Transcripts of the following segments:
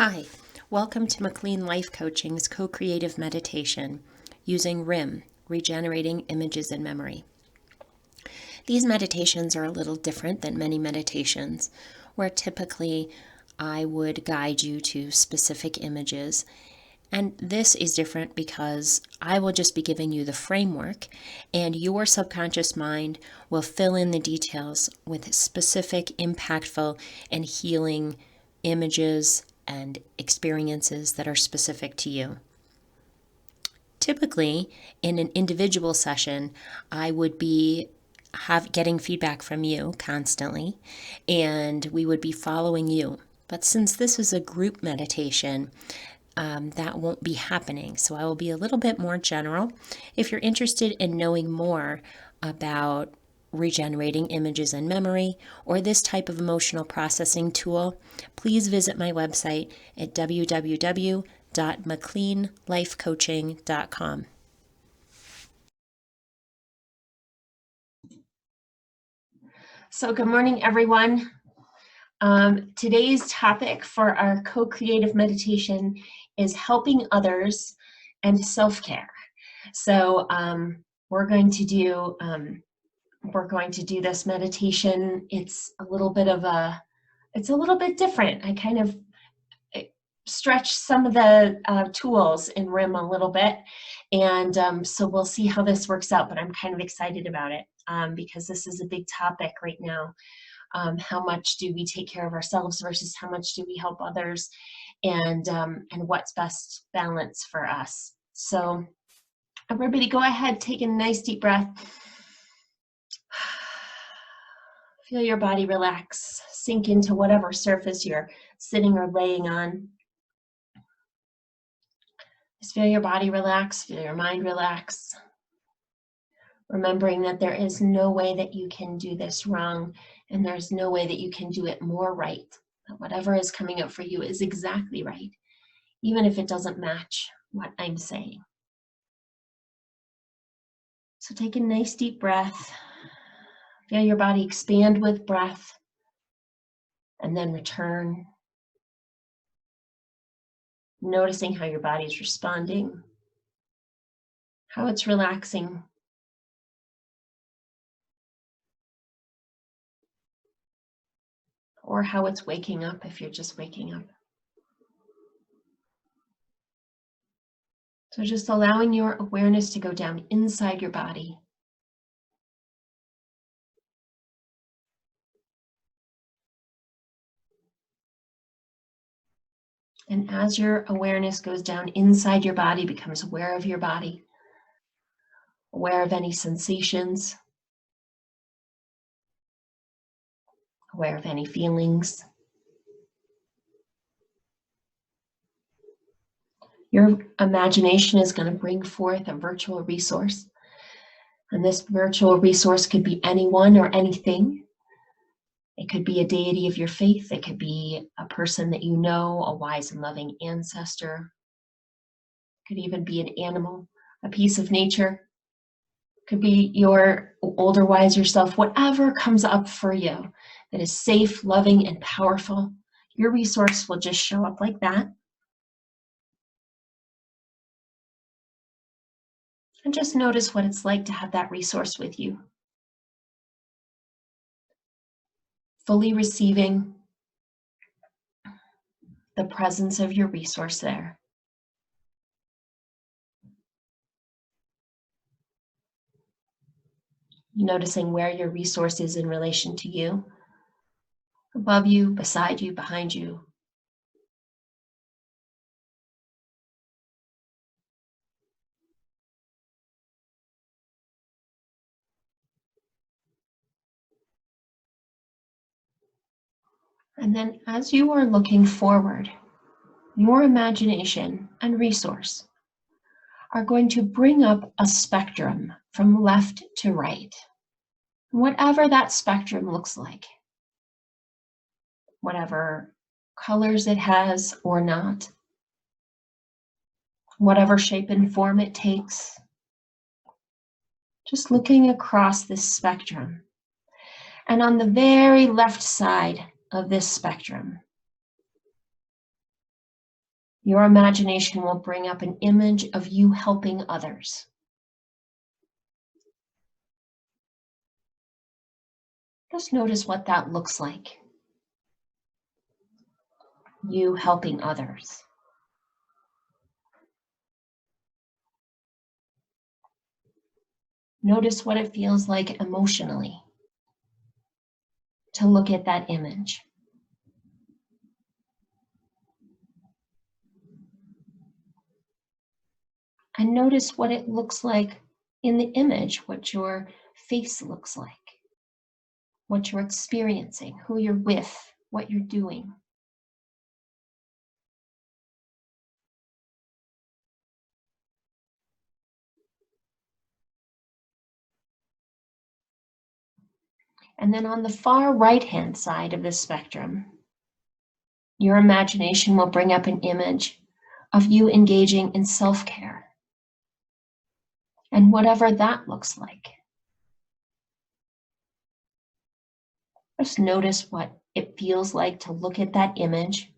Hi, welcome to MacLean Life Coaching's co-creative meditation using RIM, Regenerating Images in Memory. These meditations are a little different than many meditations, where typically I would guide you to specific images. And this is different because I will just be giving you the framework, and your subconscious mind will fill in the details with specific, impactful, and healing images and experiences that are specific to you. Typically, in an individual session, I would be getting feedback from you constantly, and we would be following you. But since this is a group meditation, that won't be happening. So I will be a little bit more general. If you're interested in knowing more about regenerating images in memory or this type of emotional processing tool, please visit my website at www.macleanlifecoaching.com. So good morning, everyone. Today's topic for our co-creative meditation is helping others and self-care. So we're going to do this meditation. It's a little bit different. I kind of stretch some of the tools in RIM a little bit, and so we'll see how this works out. But I'm kind of excited about it because this is a big topic right now. How much do we take care of ourselves versus how much do we help others, and what's best balance for us. So everybody go ahead, take a nice deep breath. Feel your body relax, sink into whatever surface you're sitting or laying on. Just feel your body relax, feel your mind relax. Remembering that there is no way that you can do this wrong, and there's no way that you can do it more right. That whatever is coming up for you is exactly right, even if it doesn't match what I'm saying. So take a nice deep breath. Feel your body expand with breath, and then return. Noticing how your body is responding, how it's relaxing. Or how it's waking up if you're just waking up. So just allowing your awareness to go down inside your body. And as your awareness goes down inside your body, becomes aware of your body, aware of any sensations, aware of any feelings. Your imagination is going to bring forth a virtual resource. And this virtual resource could be anyone or anything. It could be a deity of your faith. It could be a person that you know, a wise and loving ancestor. It could even be an animal, a piece of nature. It could be your older, wiser self. Whatever comes up for you that is safe, loving, and powerful, your resource will just show up like that. And just notice what it's like to have that resource with you. Fully receiving the presence of your resource there. Noticing where your resource is in relation to you, above you, beside you, behind you. And then as you are looking forward, your imagination and resource are going to bring up a spectrum from left to right. Whatever that spectrum looks like, whatever colors it has or not, whatever shape and form it takes, just looking across this spectrum. And on the very left side of this spectrum, Your imagination will bring up an image of you helping others. Just notice what that looks like. You helping others. Notice what it feels like emotionally to look at that image. And notice what it looks like in the image, what your face looks like, what you're experiencing, who you're with, what you're doing. And then on the far right-hand side of the spectrum, your imagination will bring up an image of you engaging in self-care. And whatever that looks like. Just notice what it feels like to look at that image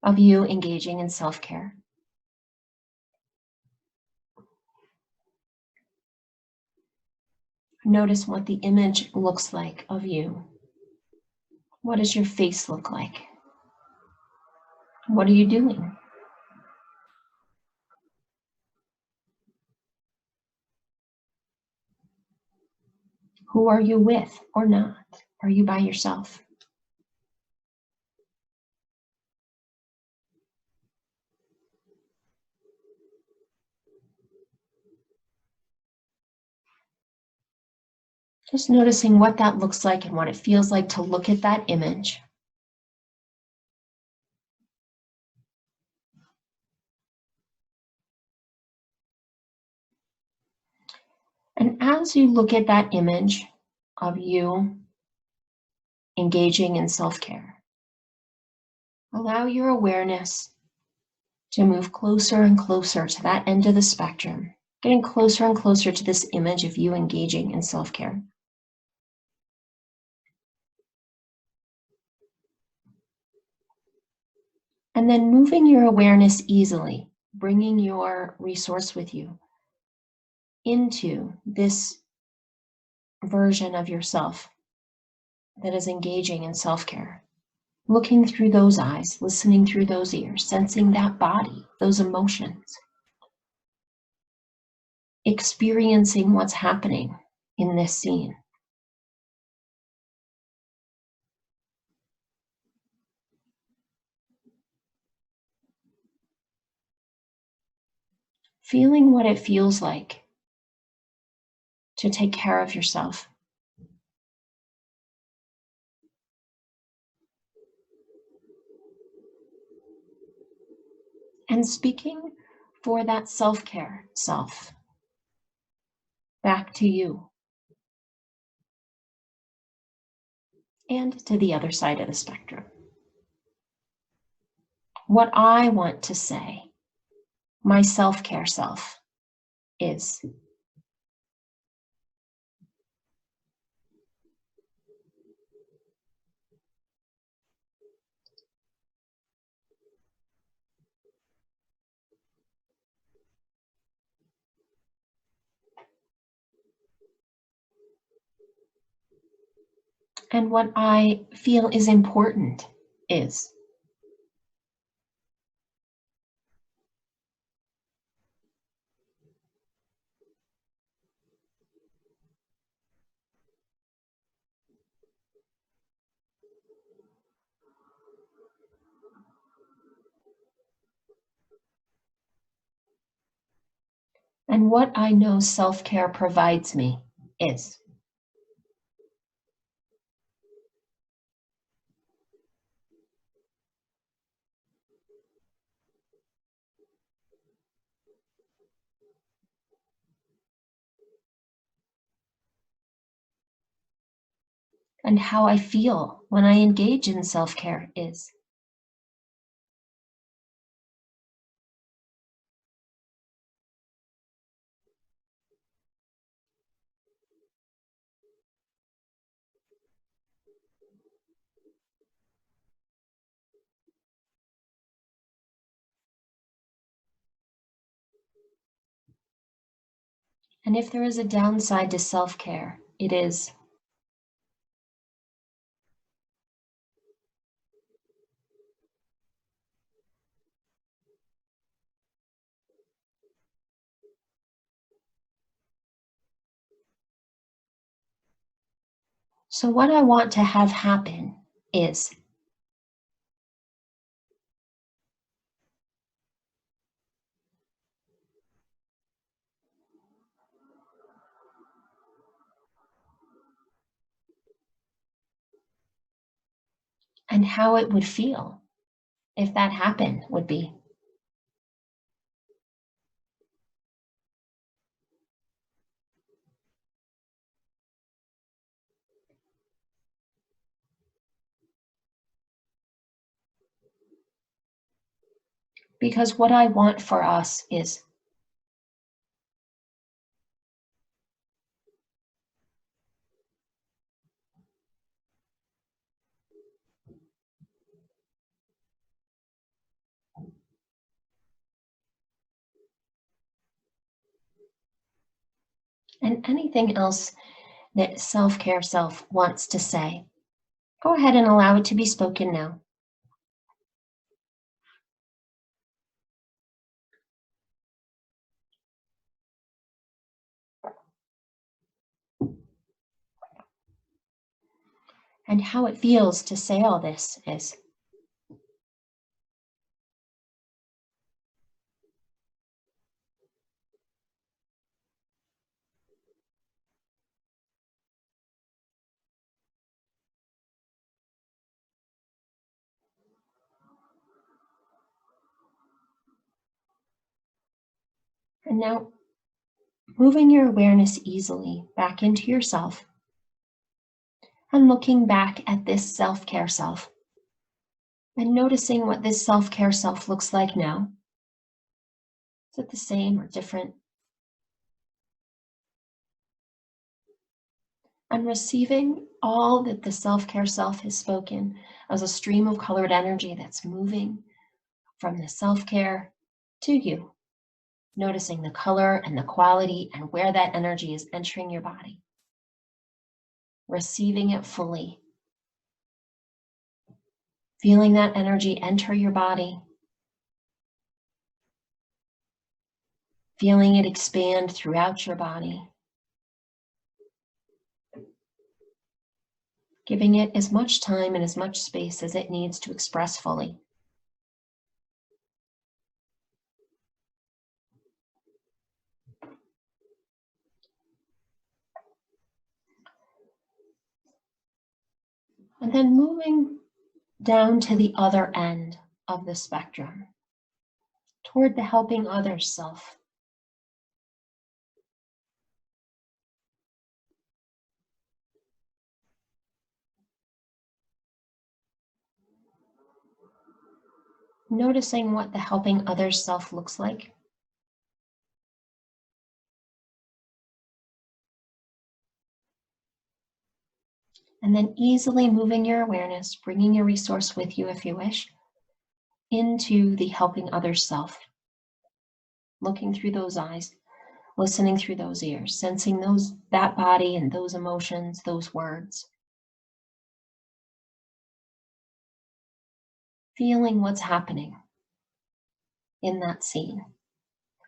of you engaging in self-care. Notice what the image looks like of you. What does your face look like? What are you doing? Who are you with or not? Are you by yourself? Just noticing what that looks like and what it feels like to look at that image. And as you look at that image of you engaging in self-care, allow your awareness to move closer and closer to that end of the spectrum, getting closer and closer to this image of you engaging in self-care. And then moving your awareness easily, bringing your resource with you into this version of yourself that is engaging in self-care. Looking through those eyes, listening through those ears, sensing that body, those emotions. Experiencing what's happening in this scene. Feeling what it feels like to take care of yourself. And speaking for that self-care self back to you and to the other side of the spectrum. What I want to say, my self-care self, is and what I feel is important is. And what I know self-care provides me is. And how I feel when I engage in self-care is. And if there is a downside to self-care, it is so what I want to have happen is, and how it would feel if that happened would be. Because what I want for us is, and anything else that self-care self wants to say, go ahead and allow it to be spoken now. And how it feels to say all this is, and now moving your awareness easily back into yourself and looking back at this self-care self and noticing what this self-care self looks like now. Is it the same or different? And receiving all that the self-care self has spoken as a stream of colored energy that's moving from the self-care to you, noticing the color and the quality and where that energy is entering your body, receiving it fully, feeling that energy enter your body, feeling it expand throughout your body, giving it as much time and as much space as it needs to express fully. And then moving down to the other end of the spectrum, toward the helping others self. Noticing what the helping others self looks like. And then easily moving your awareness, bringing your resource with you if you wish, into the helping others self. Looking through those eyes, listening through those ears, sensing that body and those emotions, those words. Feeling what's happening in that scene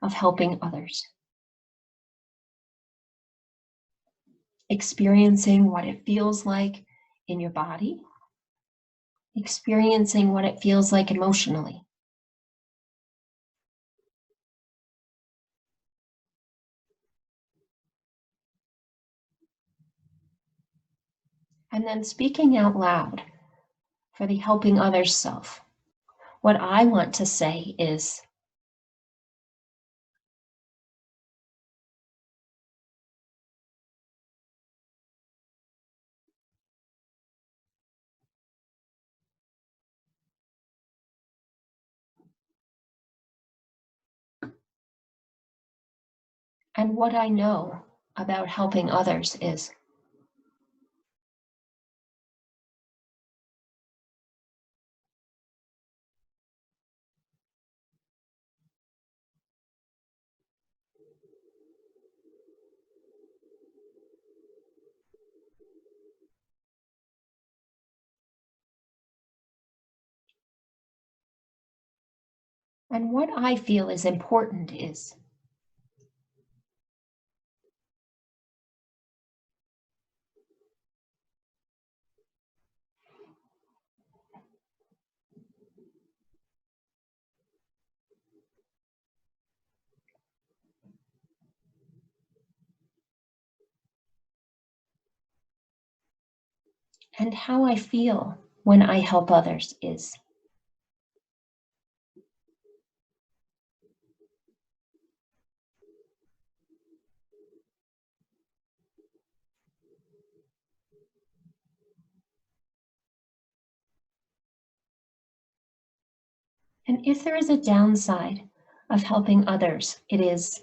of helping others. Experiencing what it feels like in your body, experiencing what it feels like emotionally. And then speaking out loud for the helping others self. What I want to say is, and what I know about helping others is, And what I feel is important is. And how I feel when I help others is. And if there is a downside of helping others, it is.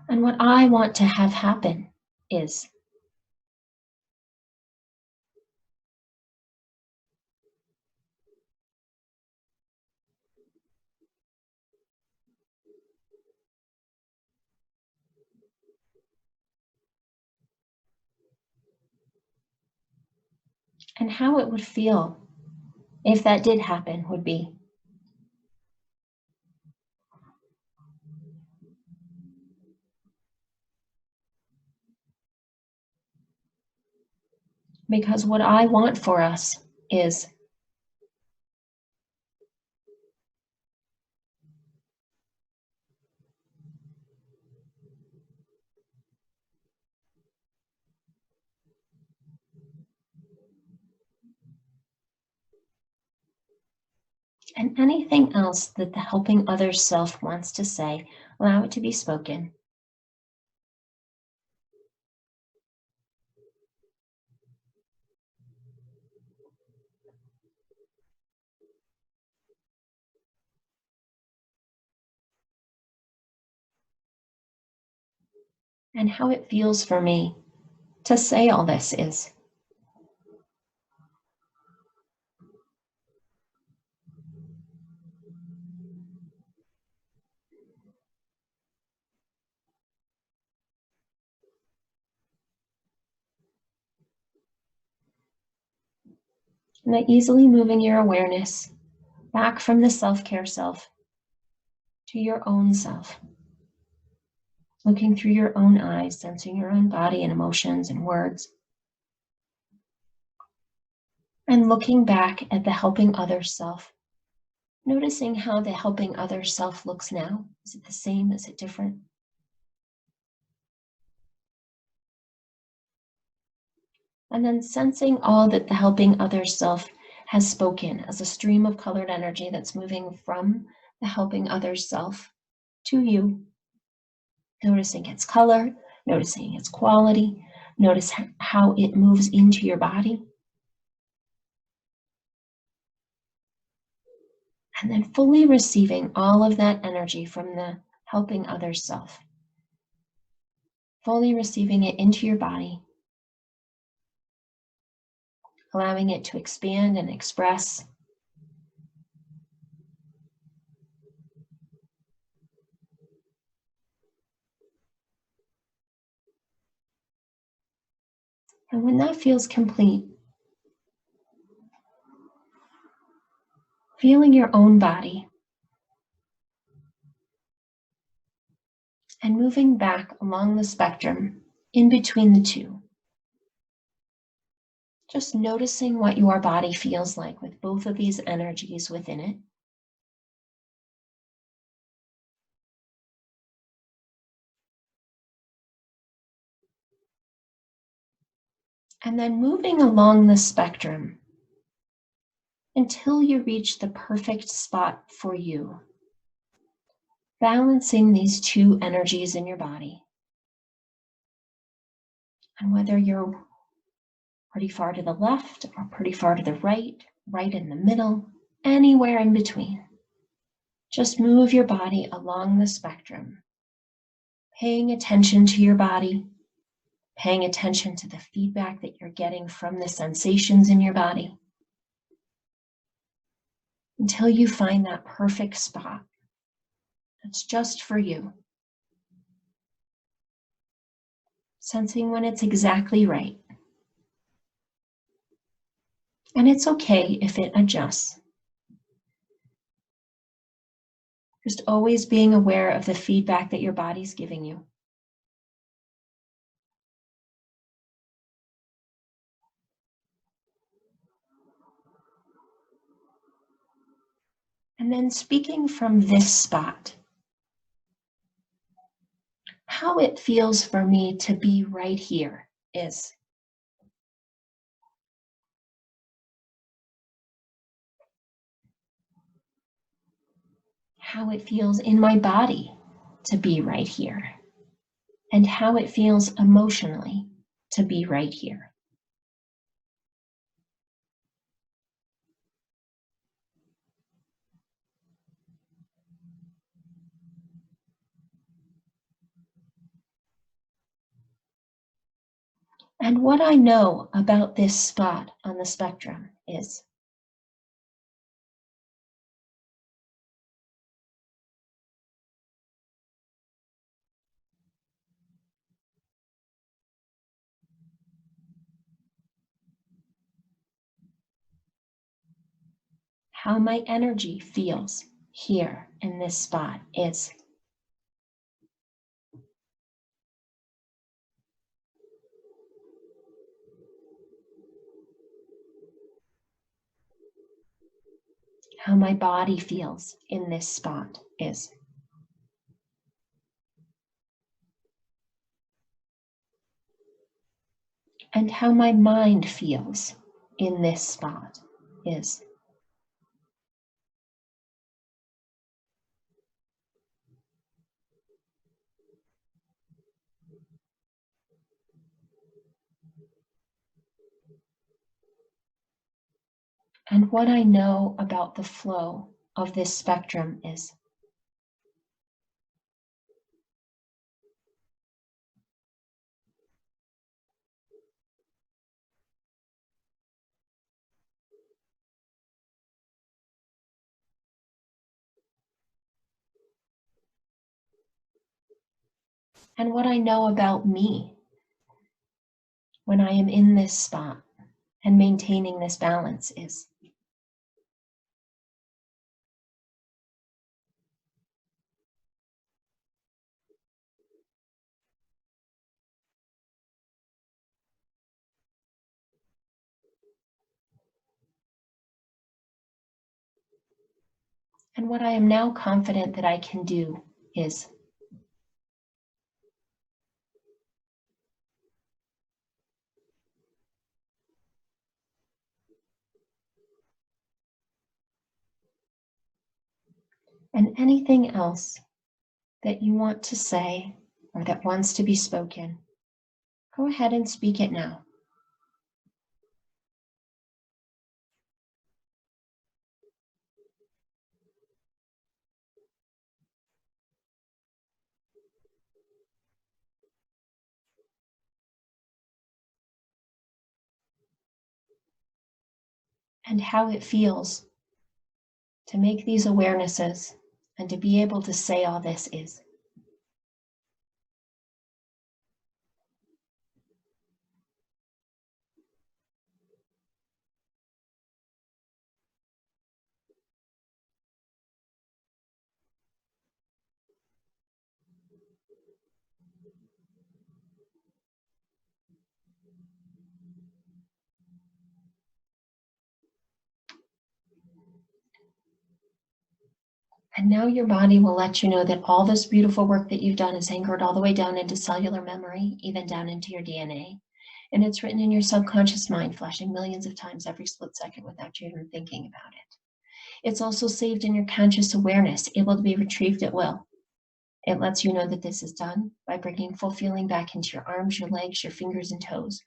And what I want to have happen is. And how it would feel if that did happen would be. Because what I want for us is. And anything else that the helping others self wants to say, allow it to be spoken. And how it feels for me to say all this is. And that easily moving your awareness back from the self-care self to your own self. Looking through your own eyes, sensing your own body and emotions and words. And looking back at the helping others self. Noticing how the helping others self looks now. Is it the same? Is it different? And then sensing all that the helping others self has spoken as a stream of colored energy that's moving from the helping others self to you. Noticing its color, noticing its quality, notice how it moves into your body. And then fully receiving all of that energy from the helping others self. Fully receiving it into your body, allowing it to expand and express. And when that feels complete, feeling your own body and moving back along the spectrum in between the two. Just noticing what your body feels like with both of these energies within it. And then moving along the spectrum until you reach the perfect spot for you. Balancing these two energies in your body. And whether you're pretty far to the left or pretty far to the right, right in the middle, anywhere in between. Just move your body along the spectrum, paying attention to your body, paying attention to the feedback that you're getting from the sensations in your body. until you find that perfect spot that's just for you. Sensing when it's exactly right. And it's okay if it adjusts. Just always being aware of the feedback that your body's giving you. And then speaking from this spot, how it feels for me to be right here is. How it feels in my body to be right here, and how it feels emotionally to be right here. And what I know about this spot on the spectrum is how my energy feels here in this spot is. How my body feels in this spot is. And how my mind feels in this spot is. And what I know about the flow of this spectrum is. And what I know about me when I am in this spot and maintaining this balance is. And what I am now confident that I can do is. And anything else that you want to say or that wants to be spoken, go ahead and speak it now. And how it feels to make these awarenesses and to be able to say all this is. And now your body will let you know that all this beautiful work that you've done is anchored all the way down into cellular memory, even down into your DNA. And it's written in your subconscious mind, flashing millions of times every split second without you even thinking about it. It's also saved in your conscious awareness, able to be retrieved at will. It lets you know that this is done by bringing full feeling back into your arms, your legs, your fingers and toes.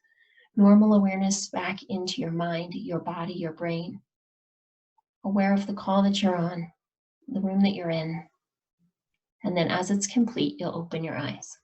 Normal awareness back into your mind, your body, your brain. Aware of the call that you're on, the room that you're in. And then as it's complete, you'll open your eyes.